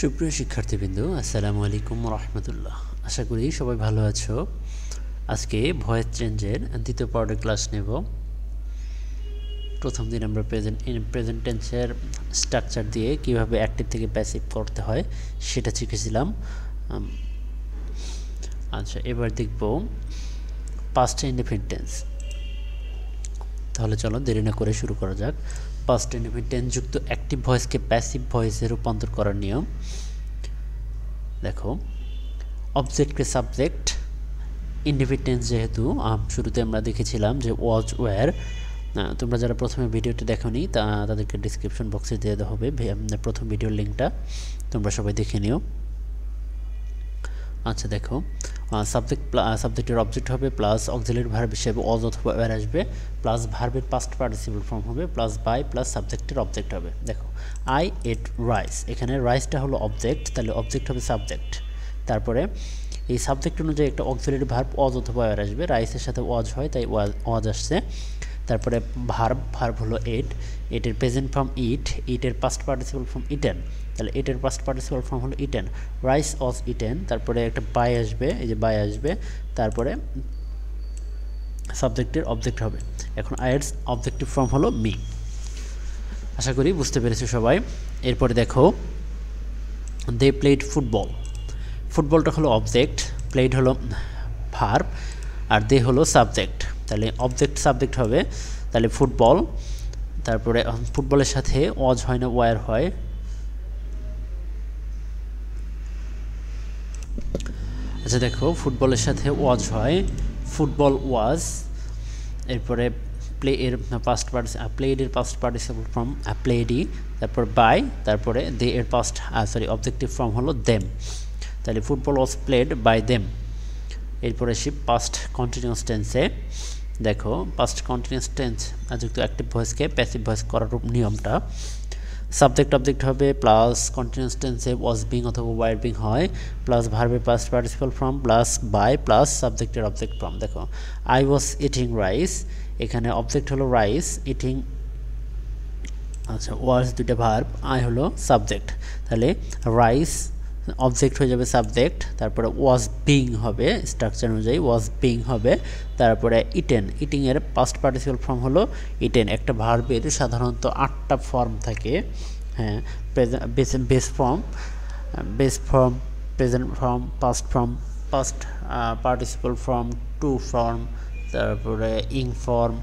সুপ্রিয় শিক্ষার্থীবৃন্দ, আসসালামু আলাইকুম রাহমাতুল্লাহ। আশা করি সবাই ভালো আছো। আজকে ভয়েস চেঞ্জের দ্বিতীয় পার্টের ক্লাস নেব। প্রথম দিন আমরা প্রেজেন্ট টেন্সের স্ট্রাকচার দিয়ে কিভাবে অ্যাক্টিভ থেকে প্যাসিভ করতে হয় সেটা শিখেছিলাম। আচ্ছা, এবার দেখব পাস্ট ইনডেফিনিট টেন্স। তাহলে চলো দেরি না করে শুরু করা যাক। পাস্ট ইনডেফিনিট টেন্স যুক্ত অ্যাক্টিভ ভয়েসকে প্যাসিভ ভয়েসে রূপান্তর করার নিয়ম। দেখো, অবজেক্টকে সাবজেক্ট, ইনডেফিনিট টেন্স যেহেতু শুরুতে আমরা দেখেছিলাম যে ওয়াজ ওয়্যার। তোমরা যারা প্রথমে ভিডিওটি দেখোনি তাদেরকে ডিসক্রিপশন বক্সে দিয়ে দেওয়া হবে প্রথম ভিডিওর লিঙ্কটা, তোমরা সবাই দেখে নিও। আচ্ছা দেখো, সাবজেক্টের অবজেক্ট হবে প্লাস অক্সিলারি ভার্ব হিসেবে ওয়াজ অথবা ওয়্যার আসবে, প্লাস ভার্বের পাস্ট পার্টিসিপল ফর্ম হবে, প্লাস বাই, প্লাস সাবজেক্টের অবজেক্ট হবে। দেখো, আই এট রাইস, এখানে রাইসটা হলো অবজেক্ট, তাহলে অবজেক্ট হবে সাবজেক্ট। তারপরে এই সাবজেক্ট অনুযায়ী একটা অক্সিলারি ভার্ব ওয়াজ অথবা ওয়্যার আসবে, রাইসের সাথে ওয়াজ হয় তাই ওয়াজ আসছে। তারপরে ভার্ব হলো এটের প্রেজেন্ট ফর্ম ইটের পাস্ট পার্টিসিপল ফর্ম ইটেন, তাহলে এটের পাস্ট পার্টিসিপল ফর্ম হলো ইটেন, রাইস ওয়াজ ইটেন। তারপরে একটা বাই আসবে, এই যে বাই আসবে, তারপরে সাবজেক্টের অবজেক্ট হবে। এখন আইয়ের অবজেক্টিভ ফর্ম হলো মি। আশা করি বুঝতে পেরেছো সবাই। এরপরে দেখো, দে প্লেড ফুটবল। ফুটবলটা হলো অবজেক্ট, প্লেড হলো ভার্ব, আর দে হলো সাবজেক্ট, তাহলে অবজেক্ট সাবজেক্ট হবে। তাহলে ফুটবল, তারপরে ফুটবলের সাথে ওয়াজ হয় না ওয়্যার হয়। আচ্ছা দেখো, ফুটবলের সাথে ওয়াজ হয়, ফুটবল ওয়াজ। এরপরে প্লেড এর পাস্ট পার্টিসিপল ফর্ম প্লেডি, তারপর বাই, তারপরে দে এর অবজেক্টিভ ফর্ম হলো দেম, তাহলে football was played by them. এরপরে আসি পাস্ট কন্টিনিউয়াস টেন্সে। দেখো, পাস্ট কন্টিনিউয়াস টেন্স যুক্ত অ্যাক্টিভ ভয়েসকে প্যাসিভ ভয়েস করার নিয়মটা। সাবজেক্ট অবজেক্ট হবে, প্লাস কন্টিনিউয়াস টেন্সে ওয়াজ বিং অথবা ওয়ার বিং হয়, প্লাস ভার্বের past participle form, plus by, plus সাবজেক্টের অবজেক্ট ফর্ম। দেখো, আই ওয়াজ ইটিং রাইস, এখানে অবজেক্ট হলো রাইস, ইটিং আচ্ছা ওয়াজ দুইটা ভার্ব, আই হলো সাবজেক্ট, তাহলে রাইস অবজেক্ট হয়ে যাবে সাবজেক্ট, তারপরে ওয়াজ বিং হবে, স্ট্রাকচার অনুযায়ী ওয়াজ বিং হবে, তারপরে ইটিংয়ের পাস্ট পার্টিসিপল ফর্ম হলো ইটেন। একটা ভার্বের সাধারণত 8টা ফর্ম থাকে, হ্যাঁ, base form, present form, past participle form, to form, তারপরে ইং ফর্ম,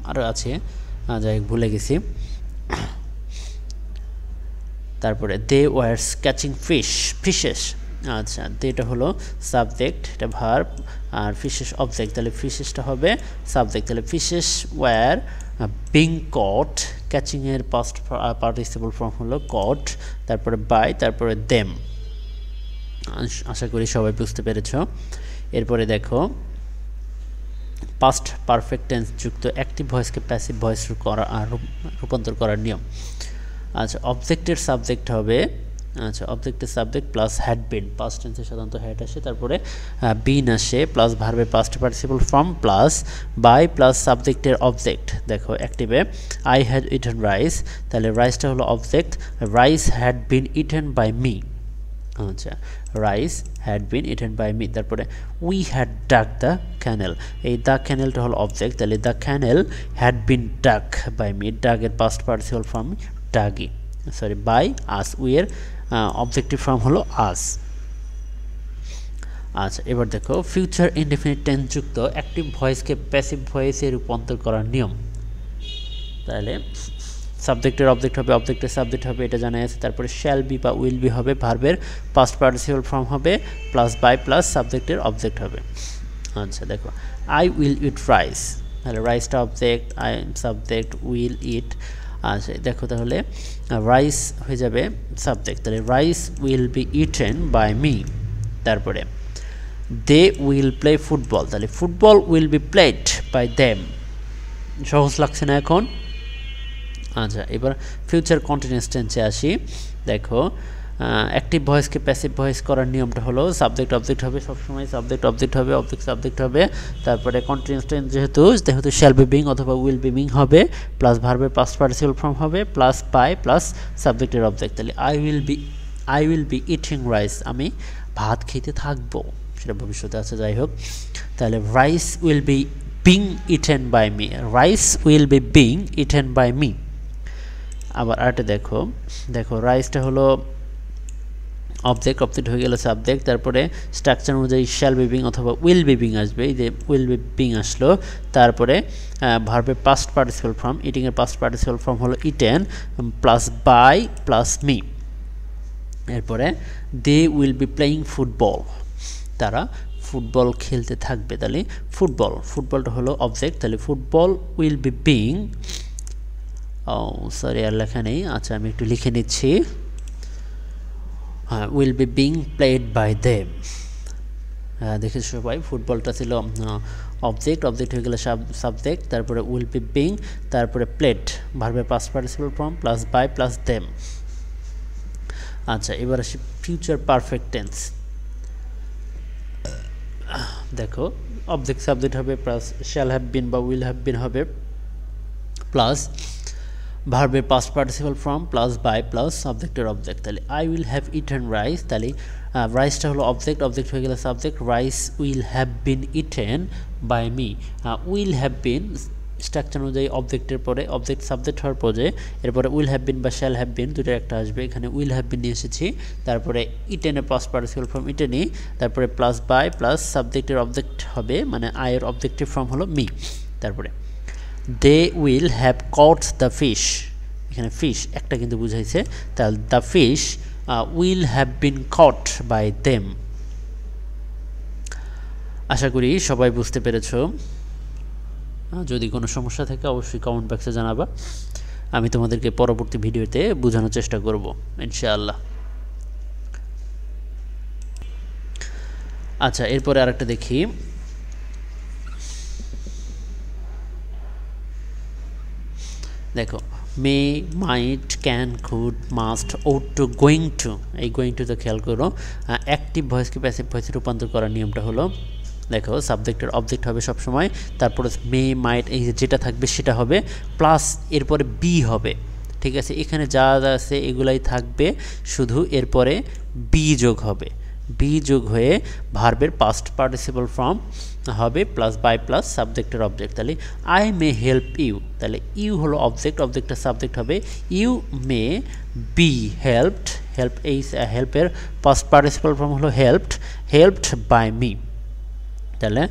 আরও আছে, যাই ভুলে গেছি। তারপরে দে ওয়ার ক্যাচিং ফিশেস, আচ্ছা এটা হলো সাবজেক্ট, এটা ভার্ব, আর ফিশেস অবজেক্ট, তাহলে ফিশেসটা হবে সাবজেক্ট, তাহলে ফিশেস ওয়ার বিং কট, ক্যাচিংয়ের পাস্ট পার্টিসিপল ফর্ম হলো কট, তারপরে বাই, তারপরে দেম। আশা করি সবাই বুঝতে পেরেছ। এরপরে দেখো, পাস্ট পারফেক্ট টেন্স যুক্ত অ্যাক্টিভ ভয়েসকে প্যাসিভ ভয়েস রূপান্তর করার নিয়ম। আচ্ছা, অবজেক্টের সাবজেক্ট হবে, আচ্ছা অবজেক্টের subject plus had been, past টেন্সে সাধারণত হ্যাড আসে, তারপরে বিন আসে, প্লাস ভার্বের past participle form, plus by, plus সাবজেক্টের অবজেক্ট। দেখো অ্যাক্টিভে আই হ্যাড ইটেন রাইস, তাহলে রাইসটা হলো object, rice had been eaten by me, আচ্ছা rice had been eaten by me. তারপরে উই হ্যাড ডাক দ্য ক্যানেল, এই দ্য ক্যানেলটা হলো অবজেক্ট, তাহলে the canal had been dug by me, ডাকের পাস্ট পার্টিসিপল ফর্ম ডাগি, সরি বাই আস, উইয়ের objective form হলো আস। আচ্ছা এবার দেখো, ফিউচার ইনডেফিনিট টেন্স যুক্ত অ্যাক্টিভ ভয়েসকে প্যাসিভ ভয়েসে রূপান্তর করার নিয়ম। তাহলে সাবজেক্টের অবজেক্ট হবে, অবজেক্টের সাবজেক্ট হবে, এটা জানা আছে। তারপরে শ্যাল বি বা উইল বি হবে, ভার্বের পাস্ট পার্টিসিপল ফর্ম হবে, প্লাস বাই, প্লাস সাবজেক্টের অবজেক্ট হবে। আচ্ছা দেখো, আই উইল ইট রাইস, তাহলে রাইসটা object, I subject, will eat. আচ্ছা দেখো, তাহলে রাইস হয়ে যাবে সাবজেক্ট, তাহলে rice will be eaten by me. তারপরে দে উইল প্লে ফুটবল, তাহলে football will be played by them. সহজ লাগছে না এখন? আচ্ছা এবার ফিউচার কন্টিনিউয়াস টেন্সে আসি। দেখো, অ্যাক্টিভ ভয়েসকে প্যাসিভ ভয়েস করার নিয়মটা হলো সাবজেক্ট অবজেক্ট হবে সবসময়, সাবজেক্ট অবজেক্ট হবে, অবজেক্ট সাবজেক্ট হবে, তারপরে কন্টিনিউয়াস টেন্স যেহেতু শ্যাল বি বিং অথবা উইল বি বিং হবে, প্লাস ভার্বের পাস্ট পার্টিসিপল ফর্ম হবে, প্লাস বাই প্লাস সাবজেক্টের অবজেক্ট। তাহলে I will be eating rice, আমি ভাত খেতে থাকবো, সেটা ভবিষ্যতে আছে যাই হোক। তাহলে rice will be being eaten by me, rice will be being eaten by me. আবার আরেকটা দেখো রাইসটা হলো অবজেক্ট, অবজেক্ট হয়ে গেল সাবজেক্ট, তারপরে স্ট্রাকচার অনুযায়ী শ্যাল বি বিং অথবা উইল বি বিং আসবে, এই যে উইল বি বিং আসলো, তারপরে ভার্বের পাস্ট পার্টিসিপল ফর্ম, ইটিংয়ের পাস্ট পার্টিসিপল ফর্ম হলো eaten plus by plus me. এরপরে they will be playing football, তারা ফুটবল খেলতে থাকবে। তাহলে ফুটবলটা হলো অবজেক্ট, তাহলে football will be being, sorry আর লেখা নেই, আচ্ছা আমি একটু লিখে নিচ্ছি, will be being played by them. দেখেছো সবাই, ফুটবলটা ছিল অবজেক্ট হয়ে গেলে সাবজেক্ট, তারপরে উইল বি বিং, তারপরে প্লেড ভার্বের past participle form plus by plus them. আচ্ছা এবার আসি ফিউচার পারফেক্ট টেন্স। দেখো অবজেক্ট সাবজেক্ট হবে প্লাস শ্যাল হ্যাভ বিন বা উইল হ্যাভ বিন হবে, প্লাস ভার্বের past participle form plus by plus সাবজেক্টের অবজেক্ট। তাহলে I will have eaten rice, তাহলে রাইসটা হলো অবজেক্ট হয়ে গেলে subject, rice will have been eaten by me. Will have bin structure অনুযায়ী অবজেক্টের পরে অবজেক্ট সাবজেক্ট হওয়ার পরে এরপরে উইল হ্যাভ বিন বা শ্যাল হ্যাভ বিন দুটো একটা আসবে, এখানে উইল হ্যাভ বিন নিয়ে এসেছি, তারপরে ইটেনের পাস্ট পার্টিসিপল ফর্ম ইটেনই, তারপরে প্লাস বাই প্লাস সাবজেক্টের অবজেক্ট হবে, মানে আয়ের অবজেক্টিভ ফর্ম হলো মি। তারপরে they will have caught the fish, এখানে ফিশ একটা কিন্তু বুঝাইছে, তাহলে the fish will have been caught by them. আশা করি সবাই বুঝতে পেরেছো। যদি কোনো সমস্যা থাকে অবশ্যই কমেন্ট বক্সে জানাবা, আমি তোমাদেরকে পরবর্তী ভিডিওতে বোঝানোর চেষ্টা করব ইনশাআল্লাহ। আচ্ছা এরপরে আরেকটা দেখি, দেখো may, might, can, could, must, ought to, going to, এই গোয়িং টু তো খেয়াল করো, অ্যাক্টিভ ভয়েসকে প্যাসিভ ভয়েসে রূপান্তর করার নিয়মটা হলো, দেখো সাবজেক্টের অবজেক্ট হবে সবসময়, তারপরে মে, মাইট এই যেটা থাকবে সেটা হবে, প্লাস এরপরে বি হবে, ঠিক আছে, এখানে যা যা আছে এগুলাই থাকবে, শুধু এরপরে বি যোগ হবে, বি যোগ হয়ে ভার্বের পাস্ট পার্টিসিপল ফর্ম হবে প্লাস বাই প্লাস সাবজেক্টের অবজেক্ট। তাহলে আই মে হেল্প ইউ, তাহলে ইউ হলো অবজেক্টটা সাবজেক্ট হবে, ইউ মে বি হেল্পড, এই হেল্পের পাস্ট পার্টিসিপল ফর্ম হলো হেল্পড বাই মি। তাহলে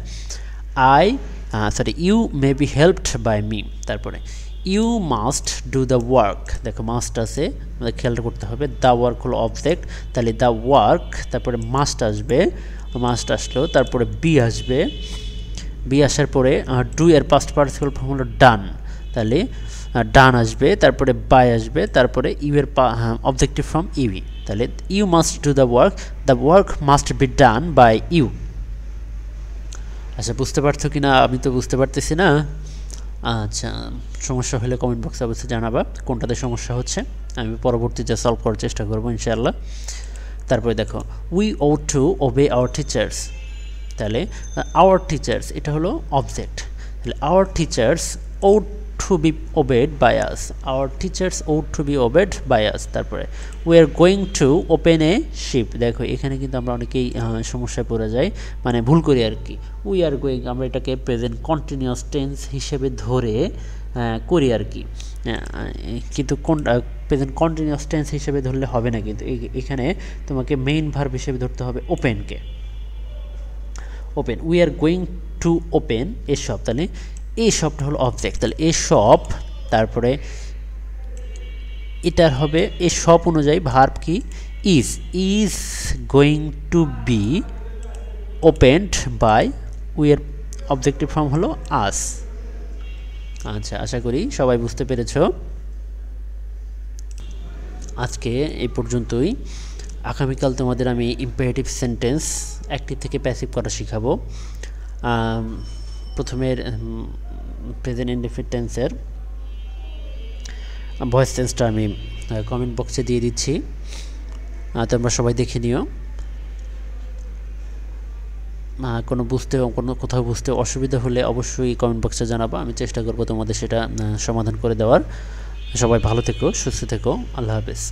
you may be helped by me. তারপরে you must do the work, দেখো মাস্ট আছে, আমাদের খেয়াল করতে হবে, দ্য ওয়ার্ক হলো অবজেক্ট, তাহলে দ্য ওয়ার্ক, তারপরে মাস্ট আসবে, মাস্ট আসলো, তারপরে বি আসবে, বি আসার পরে ডু এর পাস্ট পার্টিসিপল ফর্ম হলো ডান, তাহলে ডান আসবে, তারপরে বাই আসবে, তারপরে ইউ এর অবজেক্টিভ ফর্ম ইউই, তাহলে you must do the work must be done by you. আচ্ছা বুঝতে পারছো কি না? আমি তো বুঝতে পারতেছি না। আচ্ছা সমস্যা হলে কমেন্ট বক্সে অবশ্যই জানাবা কোনটাতে সমস্যা হচ্ছে, আমি পরবর্তীতে সলভ করার চেষ্টা করবো ইনশাআল্লাহ। তারপরে দেখো we ought to obey our teachers, তাহলে আওয়ার টিচার্স এটা হলো অবজেক্ট, তাহলে our teachers ought to be obeyed by us, our teachers ought to be obeyed by us. তারপরে we are going to open a ship, দেখো এখানে কিন্তু আমরা অনেকেই সমস্যায় পড়ে যাই, মানে ভুল করি আর কি, উই আর গোয়িং আমরা এটাকে প্রেজেন্ট কন্টিনিউয়াস টেন্স হিসেবে ধরে করি আর কি, কিন্তু প্রেজেন্ট কন্টিনিউয়াস টেন্স হিসেবে ধরলে হবে না, কিন্তু এখানে তোমাকে মেইন ভার্ব হিসেবে ধরতে হবে ওপেনকে, open, we are going to open a shop, তাহলে এই শপটা হলো অবজেক্ট, তাহলে এ শপ, তারপরে এটার হবে এ শপ অনুযায়ী ভার্ব কি is going to be opened by, we এর অবজেক্টিভ ফর্ম হলো আস। আচ্ছা আশা করি সবাই বুঝতে পেরেছ। আজকে এই পর্যন্তই, আগামীকাল তোমাদের আমি ইম্পারেটিভ সেন্টেন্স অ্যাক্টিভ থেকে প্যাসিভ করা শিখাবো। প্রথমে প্রেজেন্ট ইনডেফিনিট টেন্সের ভয়েস টেন্সটা আমি কমেন্ট বক্সে দিয়ে দিচ্ছি, তোমরা সবাই দেখে নিও। কোনো কোথাও বুঝতে অসুবিধা হলে অবশ্যই কমেন্ট বক্সে জানাবো, আমি চেষ্টা করব তোমাদের সেটা সমাধান করে দেওয়ার। সবাই ভালো থেকো, সুস্থ থেকো, আল্লাহ হাফেজ।